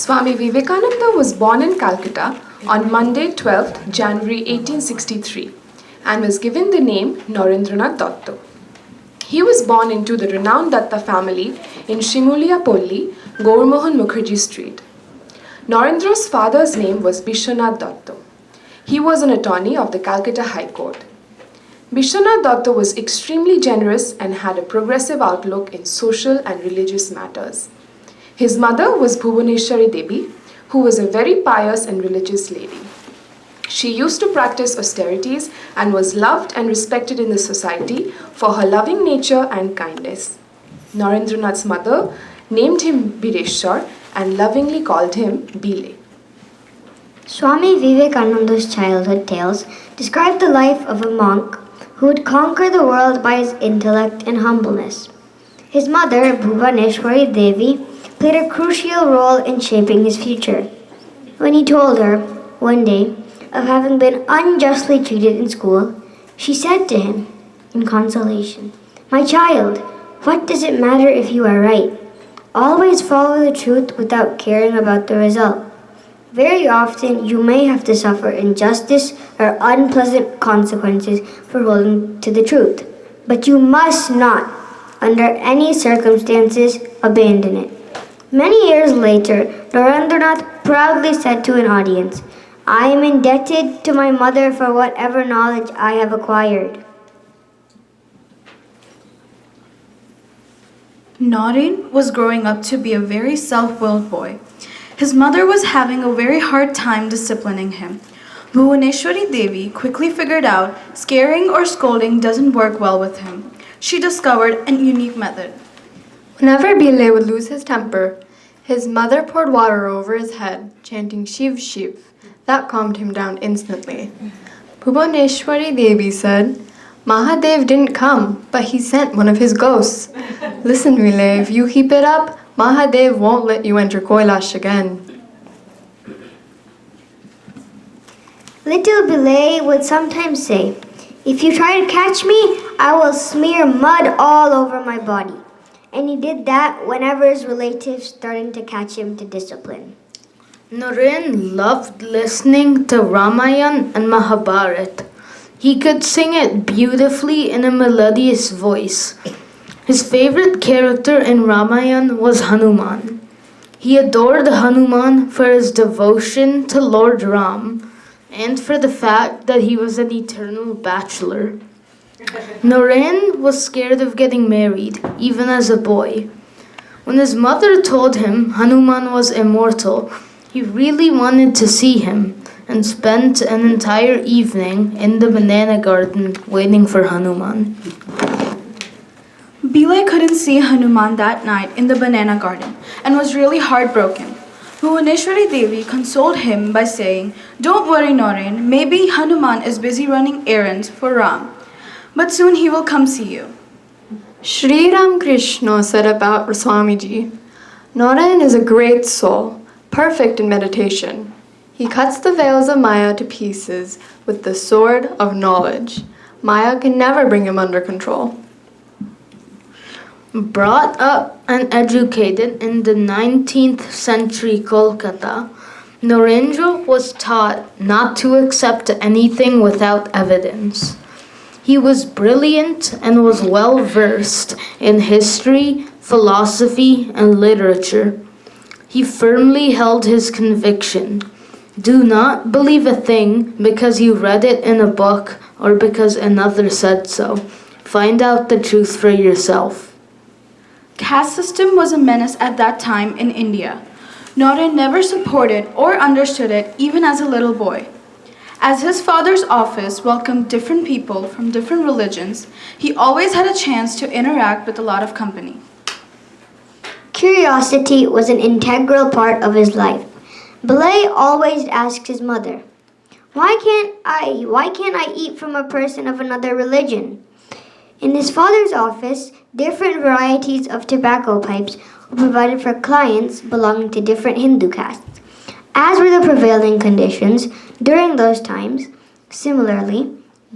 Swami Vivekananda was born in Calcutta on Monday, 12th January 1863 and was given the name Narendranath Datta. He was born into the renowned Datta family in Shimulia Polli, Gaurmohan Mukherjee Street. Narendra's father's name was Bishwanath Datta. He was an attorney of the Calcutta High Court. Bishwanath Datta was extremely generous and had a progressive outlook in social and religious matters. His mother was Bhuvaneshwari Devi, who was a very pious and religious lady. She used to practice austerities and was loved and respected in the society for her loving nature and kindness. Narendranath's mother named him Bireshwar and lovingly called him Bile. Swami Vivekananda's childhood tales describe the life of a monk who would conquer the world by his intellect and humbleness. His mother, Bhuvaneshwari Devi, played a crucial role in shaping his future. When he told her, one day, of having been unjustly treated in school, she said to him, in consolation, "My child, what does it matter if you are right? Always follow the truth without caring about the result. Very often you may have to suffer injustice or unpleasant consequences for holding to the truth, but you must not, under any circumstances, abandon it." Many years later, Narendranath proudly said to an audience, "I am indebted to my mother for whatever knowledge I have acquired." Naren was growing up to be a very self-willed boy. His mother was having a very hard time disciplining him. Bhuvaneshwari Devi quickly figured out scaring or scolding doesn't work well with him. She discovered a unique method. Whenever Bile would lose his temper, his mother poured water over his head, chanting Shiv Shiv. That calmed him down instantly. Bhuvaneshwari Devi said, "Mahadev didn't come, but he sent one of his ghosts. Listen, Bile, if you keep it up, Mahadev won't let you enter Kailash again." Little Bile would sometimes say, "If you try to catch me, I will smear mud all over my body." And he did that whenever his relatives started to catch him to discipline. Naren loved listening to Ramayana and Mahabharata. He could sing it beautifully in a melodious voice. His favorite character in Ramayana was Hanuman. He adored Hanuman for his devotion to Lord Ram and for the fact that he was an eternal bachelor. Naren was scared of getting married, even as a boy. When his mother told him Hanuman was immortal, he really wanted to see him and spent an entire evening in the banana garden waiting for Hanuman. Bile couldn't see Hanuman that night in the banana garden and was really heartbroken. Bhuvaneshwari Devi consoled him by saying, "Don't worry, Naren, maybe Hanuman is busy running errands for Ram, but soon he will come see you." Sri Ramakrishna said about Swamiji, "Naren is a great soul, perfect in meditation. He cuts the veils of Maya to pieces with the sword of knowledge. Maya can never bring him under control." Brought up and educated in the 19th century Kolkata, Narendra was taught not to accept anything without evidence. He was brilliant and was well versed in history, philosophy, and literature. He firmly held his conviction. Do not believe a thing because you read it in a book or because another said so. Find out the truth for yourself. Caste system was a menace at that time in India. Naren never supported or understood it even as a little boy. As his father's office welcomed different people from different religions, he always had a chance to interact with a lot of company. Curiosity was an integral part of his life. Bile always asked his mother, Why can't I eat from a person of another religion?" In his father's office, different varieties of tobacco pipes were provided for clients belonging to different Hindu castes, as were the prevailing conditions during those times. Similarly,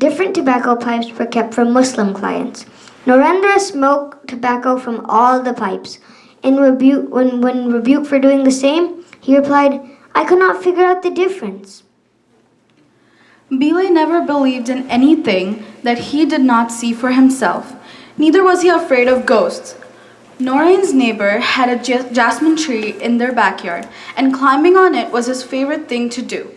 different tobacco pipes were kept for Muslim clients. Narendra smoked tobacco from all the pipes. When rebuked for doing the same, He replied, I could not figure out the difference. Bile never believed in anything that he did not see for himself. Neither was he afraid of ghosts. Noreen's neighbor had a jasmine tree in their backyard, and climbing on it was his favorite thing to do.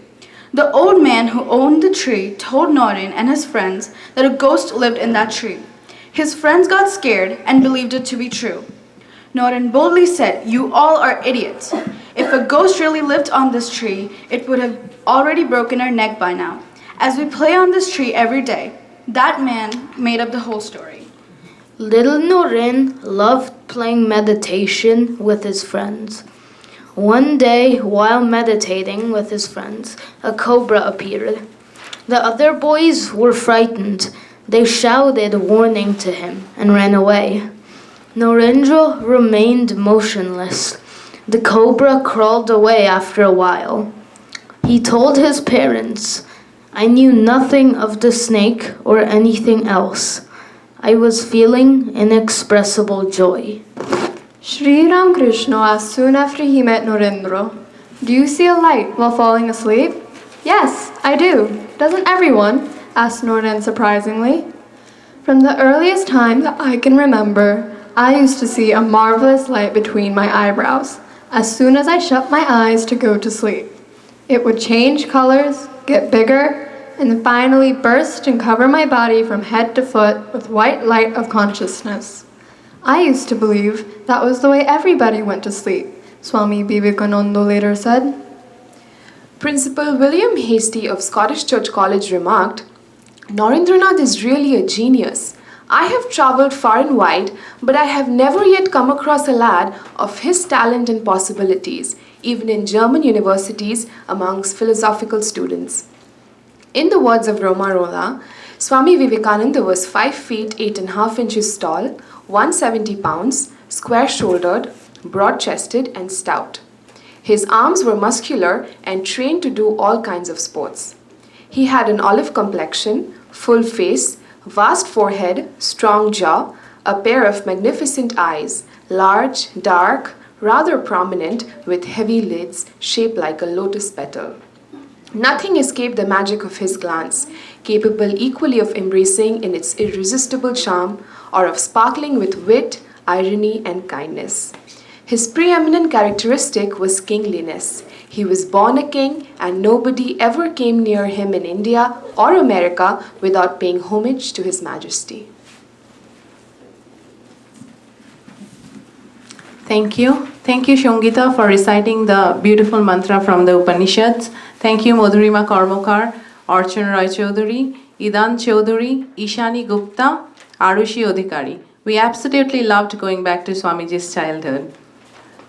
The old man who owned the tree told Noreen and his friends that a ghost lived in that tree. His friends got scared and believed it to be true. Noreen boldly said, "You all are idiots. If a ghost really lived on this tree, it would have already broken her neck by now. As we play on this tree every day." That man made up the whole story. Little Noreen loved playing meditation with his friends. One day, while meditating with his friends, a cobra appeared. The other boys were frightened. They shouted a warning to him and ran away. Narendra remained motionless. The cobra crawled away after a while. He told his parents, "I knew nothing of the snake or anything else. I was feeling inexpressible joy." Sri Ramakrishna asked soon after he met Narendra, "Do you see a light while falling asleep?" "Yes, I do. Doesn't everyone?" asked Naren surprisingly. "From the earliest time that I can remember, I used to see a marvelous light between my eyebrows as soon as I shut my eyes to go to sleep. It would change colors, get bigger, and finally burst and cover my body from head to foot with white light of consciousness. I used to believe that was the way everybody went to sleep," Swami Vivekananda later said. Principal William Hastie of Scottish Church College remarked, "Narendranath is really a genius. I have travelled far and wide, but I have never yet come across a lad of his talent and possibilities, even in German universities amongst philosophical students." In the words of Romarola, Swami Vivekananda was 5 feet 8.5 inches tall, 170 pounds, square-shouldered, broad-chested and stout. His arms were muscular and trained to do all kinds of sports. He had an olive complexion, full face, vast forehead, strong jaw, a pair of magnificent eyes, large, dark, rather prominent, with heavy lids shaped like a lotus petal. Nothing escaped the magic of his glance, capable equally of embracing in its irresistible charm or of sparkling with wit, irony, and kindness. His preeminent characteristic was kingliness. He was born a king, and nobody ever came near him in India or America without paying homage to His Majesty. Thank you. Thank you, Shongita, for reciting the beautiful mantra from the Upanishads. Thank you, Madhurima Karmakar, Archana Roy Chaudhary, Idan Chaudhary, Ishani Gupta, Arushi Odhikari. We absolutely loved going back to Swamiji's childhood.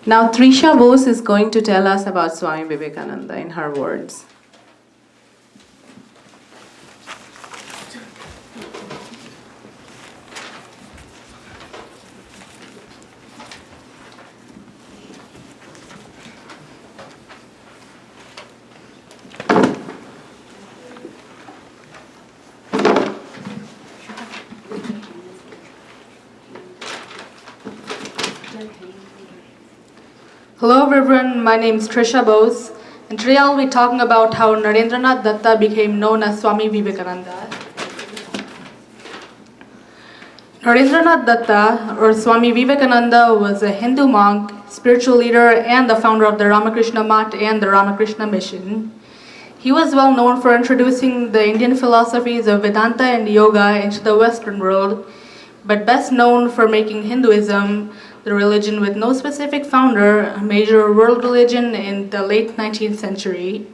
Now, Trisha Bose is going to tell us about Swami Vivekananda in her words. Hello everyone, my name is Trisha Bose, and today I'll be talking about how Narendranath Datta became known as Swami Vivekananda. Narendranath Datta, or Swami Vivekananda, was a Hindu monk, spiritual leader, and the founder of the Ramakrishna Math and the Ramakrishna Mission. He was well known for introducing the Indian philosophies of Vedanta and Yoga into the Western world, but best known for making Hinduism the religion with no specific founder, a major world religion in the late 19th century.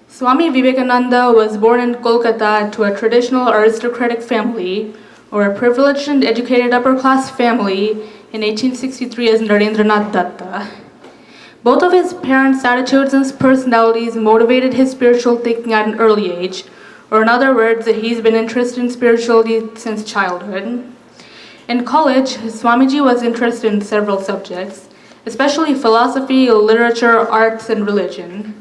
Swami Vivekananda was born in Kolkata to a traditional aristocratic family, or a privileged and educated upper-class family, in 1863 as Narendranath Datta. Both of his parents' attitudes and personalities motivated his spiritual thinking at an early age, or in other words, he's been interested in spirituality since childhood. In college, Swamiji was interested in several subjects, especially philosophy, literature, arts, and religion.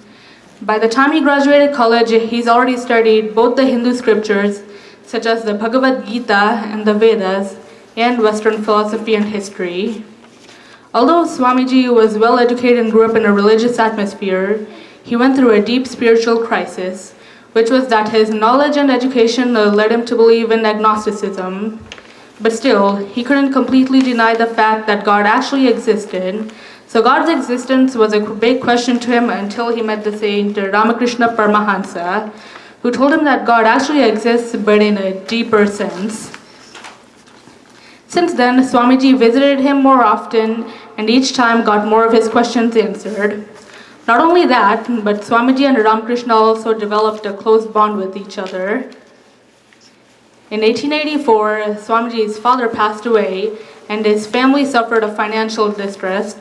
By the time he graduated college, he's already studied both the Hindu scriptures, such as the Bhagavad Gita and the Vedas, and Western philosophy and history. Although Swamiji was well educated and grew up in a religious atmosphere, he went through a deep spiritual crisis, which was that his knowledge and education led him to believe in agnosticism. But still, he couldn't completely deny the fact that God actually existed. So God's existence was a big question to him until he met the saint Ramakrishna Paramahansa, who told him that God actually exists but in a deeper sense. Since then, Swamiji visited him more often and each time got more of his questions answered. Not only that, but Swamiji and Ramakrishna also developed a close bond with each other. In 1884, Swamiji's father passed away and his family suffered a financial distress.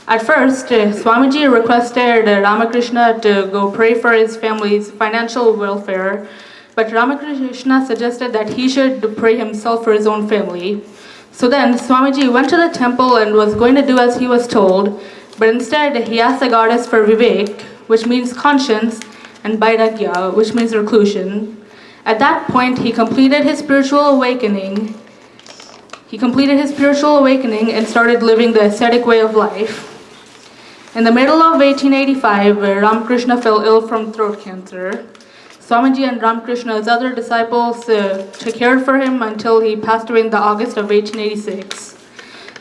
At first, Swamiji requested Ramakrishna to go pray for his family's financial welfare, but Ramakrishna suggested that he should pray himself for his own family. So then, Swamiji went to the temple and was going to do as he was told, but instead he asked the goddess for Vivek, which means conscience, and Vairagya, which means reclusion. At that point, he completed his spiritual awakening. And started living the ascetic way of life. In the middle of 1885, Ramakrishna fell ill from throat cancer. Swamiji and Ramakrishna's other disciples took care for him until he passed away in the August of 1886.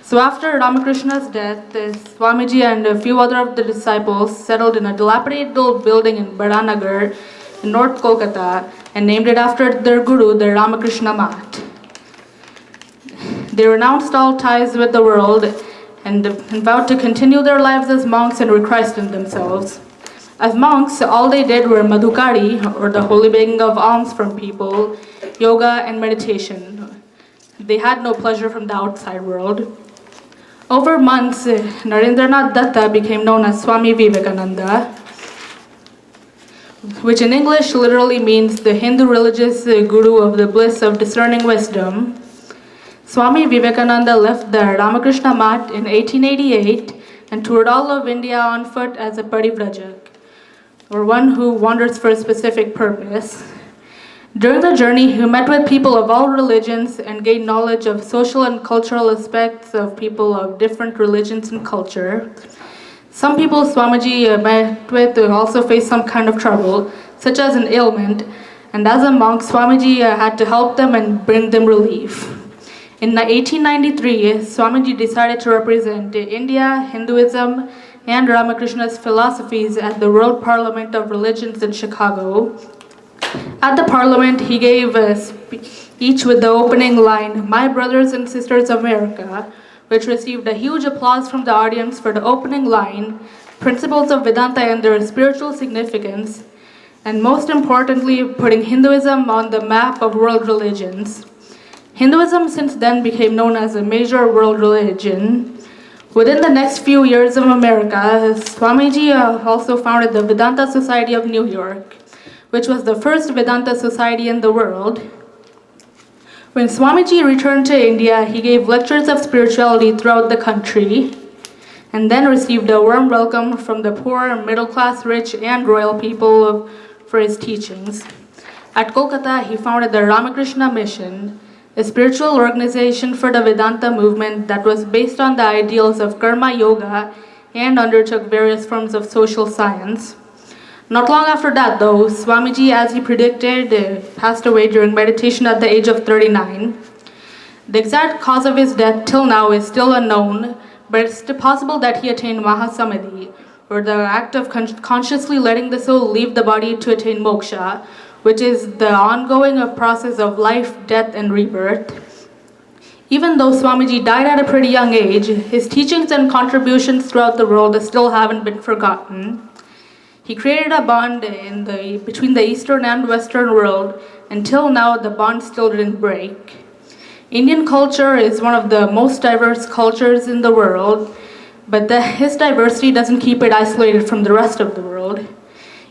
So after Ramakrishna's death, Swamiji and a few other of the disciples settled in a dilapidated old building in Baranagar in North Kolkata and named it after their guru, the Ramakrishna Math. They renounced all ties with the world and vowed to continue their lives as monks and rechristened themselves. As monks, all they did were madhukari, or the holy begging of alms from people, yoga, and meditation. They had no pleasure from the outside world. Over months, Narendranath Datta became known as Swami Vivekananda, which in English literally means the Hindu religious guru of the bliss of discerning wisdom. Swami Vivekananda left the Ramakrishna Math in 1888 and toured all of India on foot as a parivrajak, or one who wanders for a specific purpose. During the journey, he met with people of all religions and gained knowledge of social and cultural aspects of people of different religions and culture. Some people Swamiji met with also faced some kind of trouble, such as an ailment, and as a monk, Swamiji had to help them and bring them relief. In 1893, Swamiji decided to represent India, Hinduism, and Ramakrishna's philosophies at the World Parliament of Religions in Chicago. At the parliament, he gave a speech with the opening line, "My brothers and sisters of America," which received a huge applause from the audience for the opening line, principles of Vedanta and their spiritual significance, and most importantly, putting Hinduism on the map of world religions. Hinduism since then became known as a major world religion. Within the next few years of America, Swamiji also founded the Vedanta Society of New York, which was the first Vedanta society in the world. When Swamiji returned to India, he gave lectures of spirituality throughout the country, and then received a warm welcome from the poor, middle class, rich, and royal people for his teachings. At Kolkata, he founded the Ramakrishna Mission, a spiritual organization for the Vedanta movement that was based on the ideals of karma yoga and undertook various forms of social science. Not long after that, though, Swamiji, as he predicted, passed away during meditation at the age of 39. The exact cause of his death till now is still unknown, but it's possible that he attained Mahasamadhi, or the act of consciously letting the soul leave the body to attain moksha, which is the ongoing process of life, death, and rebirth. Even though Swamiji died at a pretty young age, his teachings and contributions throughout the world still haven't been forgotten. He created a bond between the Eastern and Western world. Until now, the bond still didn't break. Indian culture is one of the most diverse cultures in the world, but his diversity doesn't keep it isolated from the rest of the world.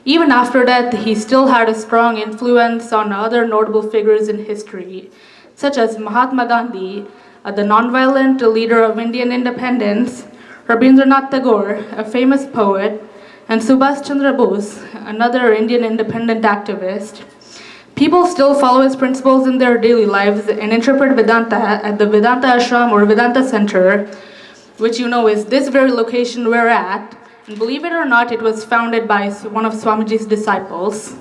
Even after death, he still had a strong influence on other notable figures in history, such as Mahatma Gandhi, the nonviolent leader of Indian independence, Rabindranath Tagore, a famous poet, and Subhash Chandra Bose, another Indian independent activist. People still follow his principles in their daily lives and interpret Vedanta at the Vedanta Ashram or Vedanta Center, which you know is this very location we're at. And believe it or not, it was founded by one of Swamiji's disciples.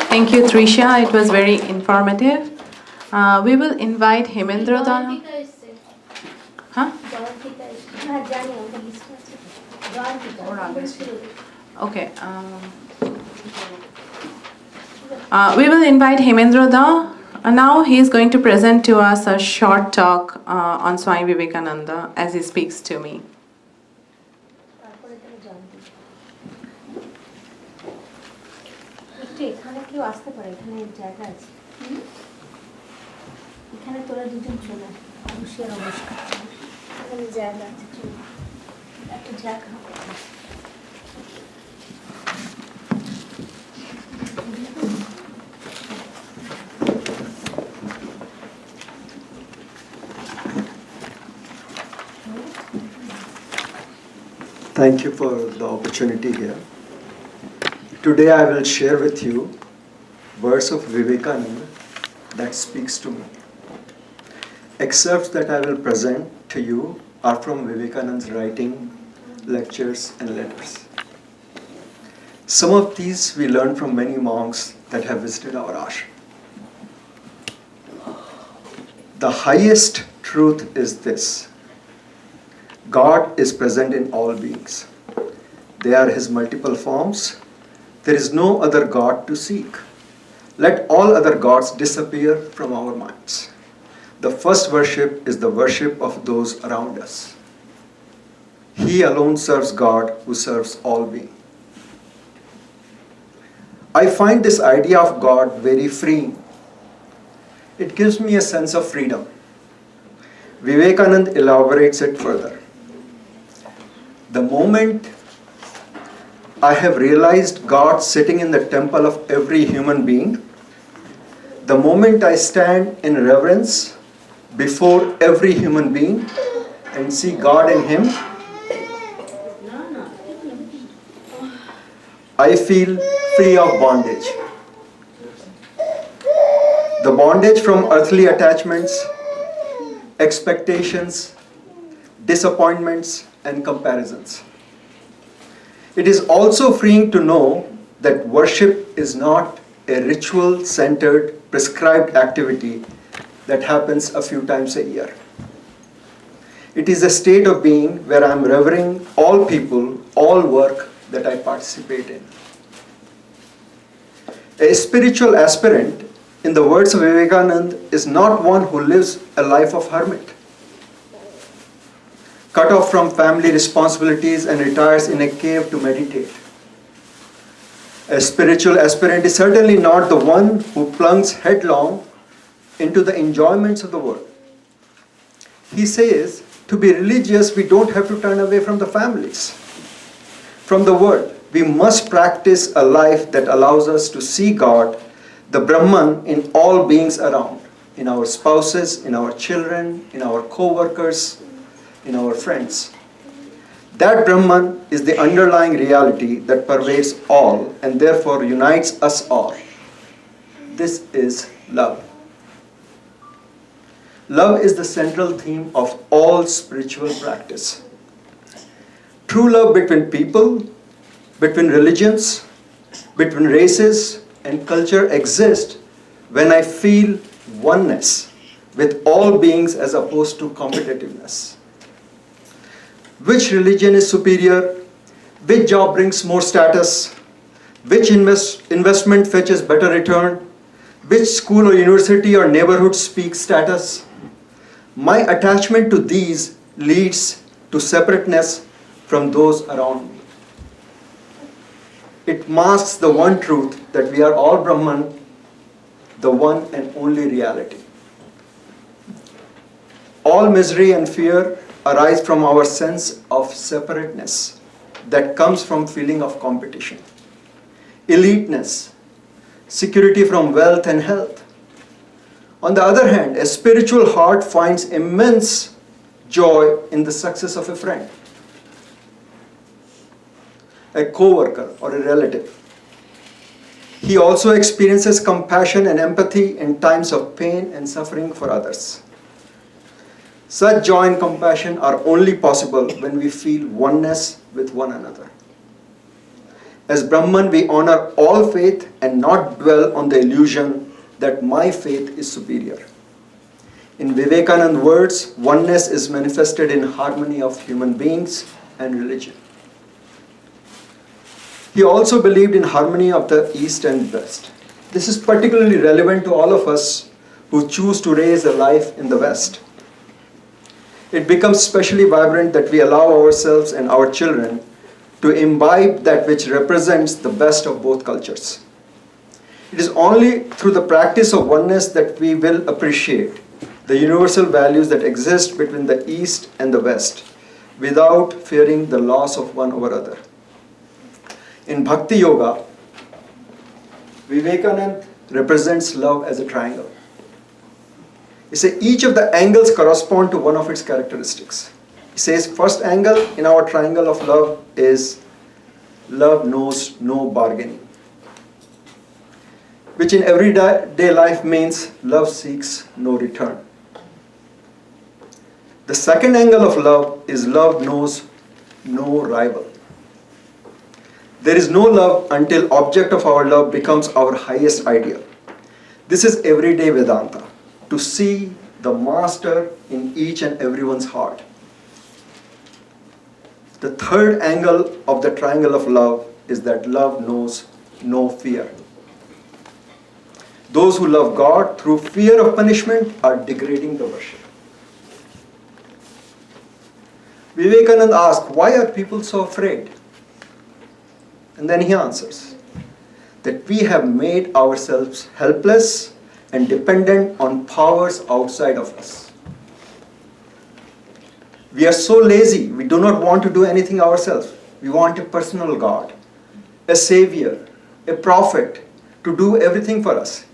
Thank you, Trisha. It was very informative. We will invite Hemendra Dana. Huh? Okay. We will invite Hemendra Da. Now he is going to present to us a short talk on Swami Vivekananda as he speaks to me. এখানে কেউ আসতে পারে, এখানে জায়গা আছে, এখানে তোরা দুজন চলে অবশ্যই অবশ্যই এখানে জায়গা আছে, চলে একটা জায়গা। Thank you for the opportunity here. Today I will share with you verse of Vivekananda that speaks to me. Excerpts that I will present to you are from Vivekananda's writing, lectures and letters. Some of these we learned from many monks that have visited our ashram. The highest truth is this: God is present in all beings. They are His multiple forms. There is no other God to seek. Let all other gods disappear from our minds. The first worship is the worship of those around us. He alone serves God who serves all beings. I find this idea of God very freeing. It gives me a sense of freedom. Vivekananda elaborates it further. The moment I have realized God sitting in the temple of every human being, the moment I stand in reverence before every human being and see God in him, I feel free of bondage. The bondage from earthly attachments, expectations, disappointments, and comparisons. It is also freeing to know that worship is not a ritual-centered, prescribed activity that happens a few times a year. It is a state of being where I am revering all people, all work that I participate in. A spiritual aspirant, in the words of Vivekananda, is not one who lives a life of hermit, cut off from family responsibilities and retires in a cave to meditate. A spiritual aspirant is certainly not the one who plunges headlong into the enjoyments of the world. He says, to be religious, we don't have to turn away from the families, from the world. We must practice a life that allows us to see God, the Brahman, in all beings around, in our spouses, in our children, in our co-workers, in our friends. That Brahman is the underlying reality that pervades all and therefore unites us all. This is love. Love is the central theme of all spiritual practice. True love between people, between religions, between races and culture exists when I feel oneness with all beings as opposed to competitiveness. Which religion is superior? Which job brings more status? Which investment fetches better return? Which school or university or neighborhood speaks status? My attachment to these leads to separateness from those around me. It masks the one truth that we are all Brahman, the one and only reality. All misery and fear arise from our sense of separateness that comes from feeling of competition, eliteness, security from wealth and health. On the other hand, a spiritual heart finds immense joy in the success of a friend, a co-worker or a relative. He also experiences compassion and empathy in times of pain and suffering for others. Such joy and compassion are only possible when we feel oneness with one another. As Brahman, we honor all faith and not dwell on the illusion that my faith is superior. In Vivekananda's words, oneness is manifested in harmony of human beings and religion. He also believed in harmony of the East and West. This is particularly relevant to all of us who choose to raise a life in the West. It becomes especially vibrant that we allow ourselves and our children to imbibe that which represents the best of both cultures. It is only through the practice of oneness that we will appreciate the universal values that exist between the East and the West without fearing the loss of one over other. In Bhakti Yoga, Vivekananda represents love as a triangle. He says each of the angles correspond to one of its characteristics. He says first angle in our triangle of love is love knows no bargaining, which in everyday life means love seeks no return. The second angle of love is love knows no rival. There is no love until object of our love becomes our highest ideal. This is everyday Vedanta, to see the master in each and everyone's heart. The third angle of the triangle of love is that love knows no fear. Those who love God through fear of punishment are degrading the worship. Vivekananda asked, why are people so afraid? And then he answers that we have made ourselves helpless and dependent on powers outside of us. We are so lazy, we do not want to do anything ourselves. We want a personal God, a savior, a prophet to do everything for us.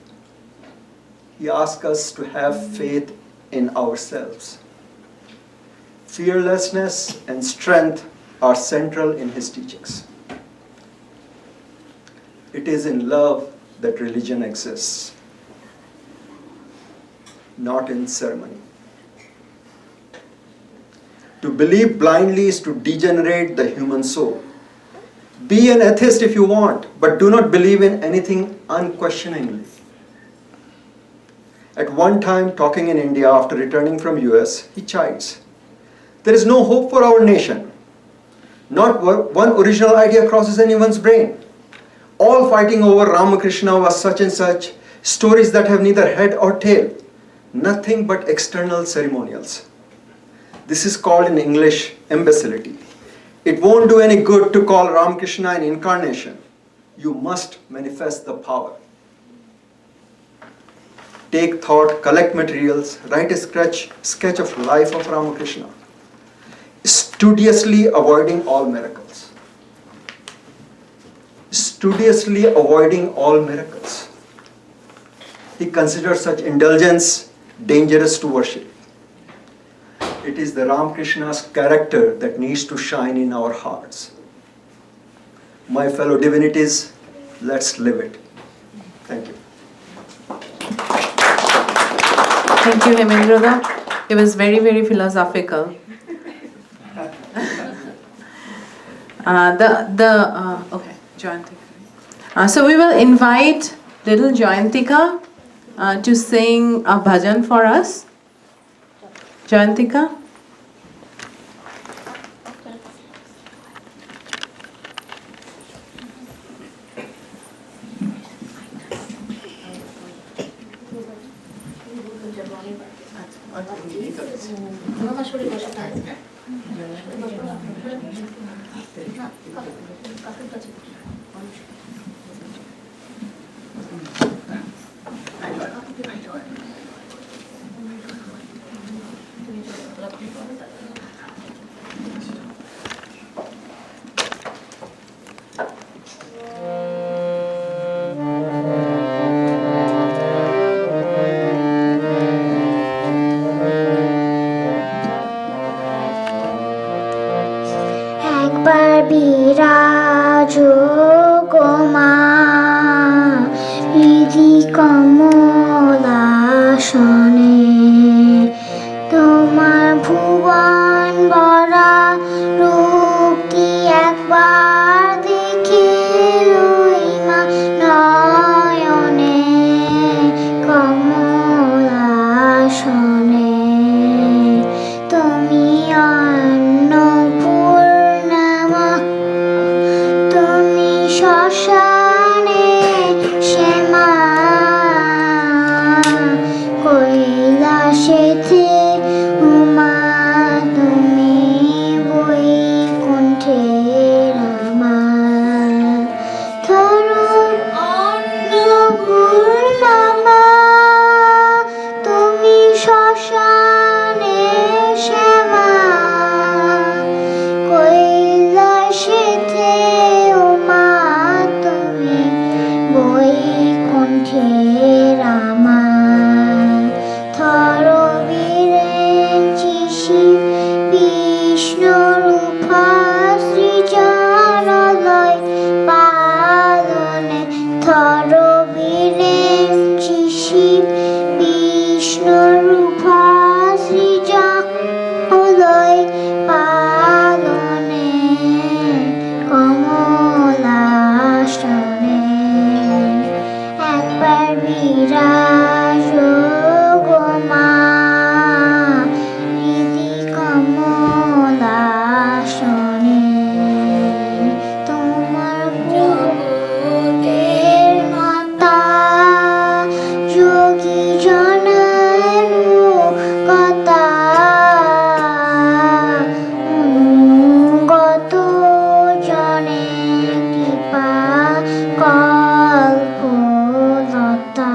He asks us to have faith in ourselves. Fearlessness and strength are central in his teachings. It is in love that religion exists, not in ceremony. To believe blindly is to degenerate the human soul. Be an atheist if you want, but do not believe in anything unquestioningly. At one time, talking in India after returning from US, he chides, there is no hope for our nation. Not one original idea crosses anyone's brain. All fighting over Ramakrishna was such and such, stories that have neither head or tail. Nothing but external ceremonials. This is called in English imbecility. It won't do any good to call Ramakrishna an incarnation. You must manifest the power. Take thought, collect materials, write a sketch of life of Ramakrishna, studiously avoiding all miracles. Studiously avoiding all miracles. He considers such indulgence dangerous to worship. It is the Ramakrishna's character that needs to shine in our hearts. My fellow divinities, let's live it. Thank you. Thank you, Hemendra. It was very, very philosophical. Okay, Jayantika. So we will invite little Jayantika to sing a bhajan for us. Jayantika. একবার বিরা শ্মশানে শ্যামা কৈলাসেতে উমা তুমি বৈকুণ্ঠে রামা ধরুন অন্নপূর্ণা মামা তুমি শ্মশানে শ্যামা কৈলাসেতে উমা তুমি বৈকুণ্ঠে রামা থরবীরেঞ্চিষি বিষ্ণুরূপা সৃজনলয় পালনে থরবীরেঞ্চিষি বিষ্ণুরূপা সৃজনলয় পালনে কমলাসনে একবার বিরাজ গো মা হৃদি কমলাসনে তোমার জগতের মাতা যোগী জনের কথা অনুগত জনে কৃপা কল্পলতা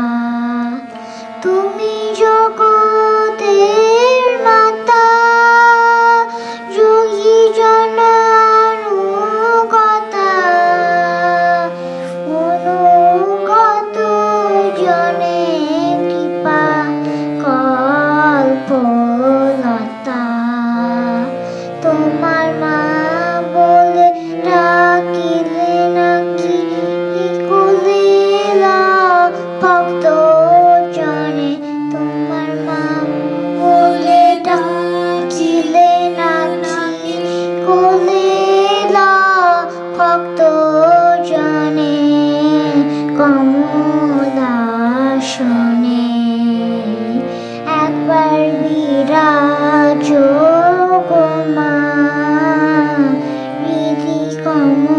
তুমি জগতের মাতা যোগী জনানুগতা অনুগত জনে কৃপা কল্পলতা তোমার মা বলে ডাকিলে নাকি কুলিলা ভক্ত জনে তোমার মা বলে ডাকিলে নাকি কুলিলা ভক্ত জনে কমলাসনে একবার বিরাজ গো মা হৃদি কমলাসনে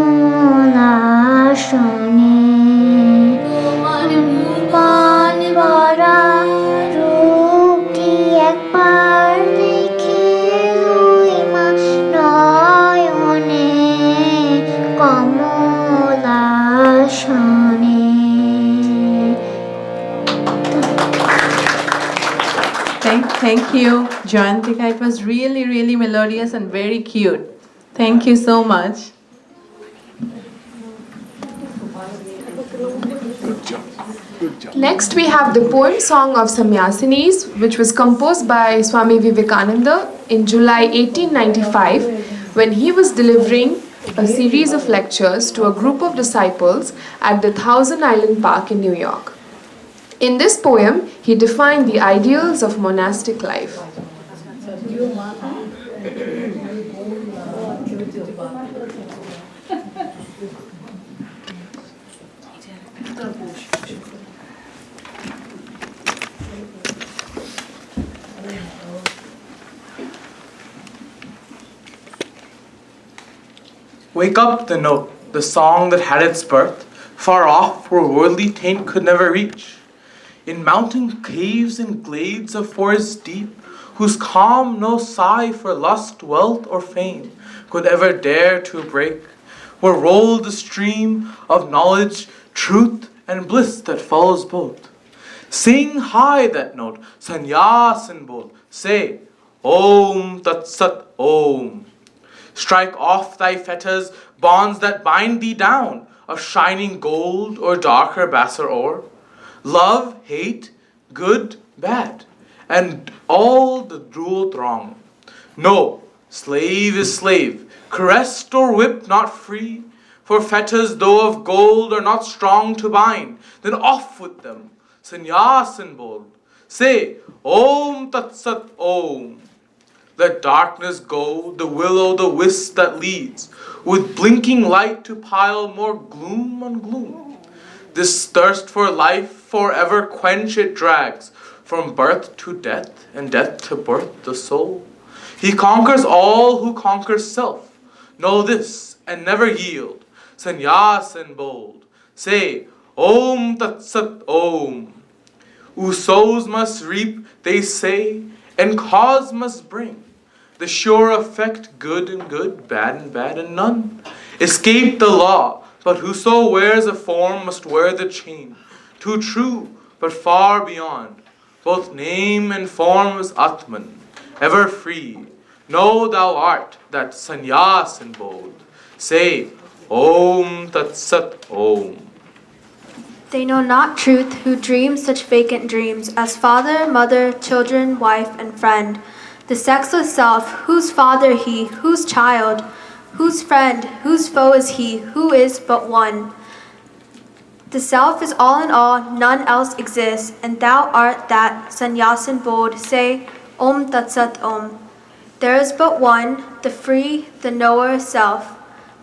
তোমার মান ভরা রূপটি একবার দেখে লই মা নয়নে কমলাসনে Thank you, Jayantika. It was really, really melodious and very cute. Thank you so much. Next, we have the poem Song of Samyasinis, which was composed by Swami Vivekananda in July 1895 when he was delivering a series of lectures to a group of disciples at the Thousand Island Park in New York. In this poem, he defined the ideals of monastic life. Wake up the note, the song that had its birth, far off where worldly taint could never reach. In mountain caves and glades of forest deep, whose calm no sigh for lust, wealth, or fame could ever dare to break, where rolled the stream of knowledge, truth, and bliss that follows both. Sing high that note, Sanyasin bol, say, Om Tat Sat Om. Strike off thy fetters, bonds that bind thee down, of shining gold or darker baser ore. Love, hate, good, bad, and all the dual throng. No, slave is slave, caressed or whipped not free, for fetters though of gold are not strong to bind, then off with them, Sanyasin bol. Say, Om Tat Sat Om. Let darkness go, the will-o'-the-wisp that leads, with blinking light to pile more gloom on gloom. This thirst for life forever quench it drags, from birth to death, and death to birth the soul. He conquers all who conquers self. Know this, and never yield. sannyas and bold. Say, Om Tat Sat Om. Who sows must reap, they say, and cause must bring. The sure effect, good and good, bad and bad, and none escape the law. But whoso wears a form must wear the chain. Too true, but far beyond. Both name and form is Atman, ever free. Know thou art that sannyas and bold. Say, Om Tat Sat Om. They know not truth who dream such vacant dreams as father, mother, children, wife, and friend. The sexless self, whose father he, whose child, whose friend, whose foe is he, who is but one. The self is all in all, none else exists, and thou art that sannyasin bold. Say, Om Tat Sat Om. There is but one, the free, the knower self,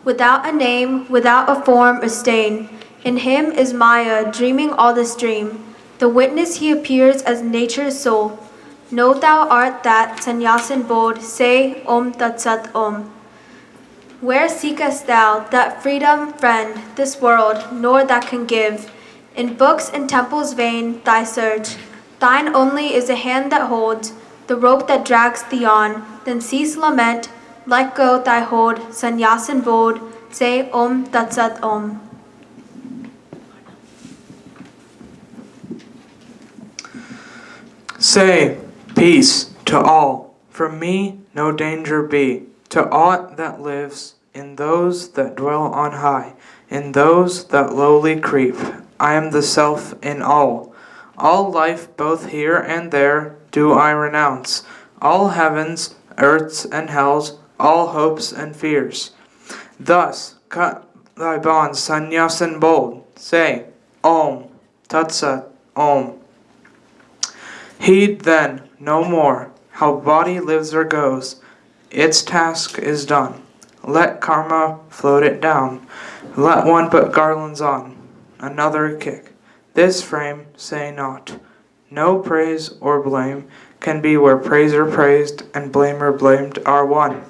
without a name, without a form or stain. In him is Maya, dreaming all this dream. The witness he appears as nature's soul. Know thou art that sannyasin bold. Say, Om Tat Sat Om. Where seekest thou that freedom, friend, this world, nor that can give? In books and temples vain, thy search. Thine only is a hand that holds, the rope that drags thee on. Then cease lament, let go thy hold, sannyasin bold. Say, Om Tat Sat Om. Say, peace to all, from me no danger be, to aught that lives, in those that dwell on high, in those that lowly creep. I am the self in all. All life both here and there do I renounce, all heavens, earths, and hells, all hopes and fears. Thus cut thy bonds, sannyasin bold. Say, Om Tat Sat Om. Heed then no more how body lives or goes. Its task is done. Let karma float it down. Let one put garlands on, another kick. This frame say not. No praise or blame can be where praiser praised and blamer blamed are one.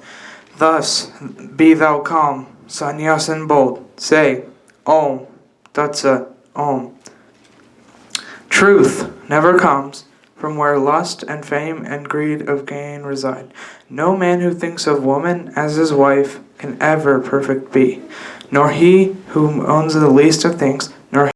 Thus be thou calm, sannyasin bold. Say, Om Tat Sat Om. Truth never comes from where lust and fame and greed of gain reside. No man who thinks of woman as his wife can ever perfect be, nor he who owns the least of things, nor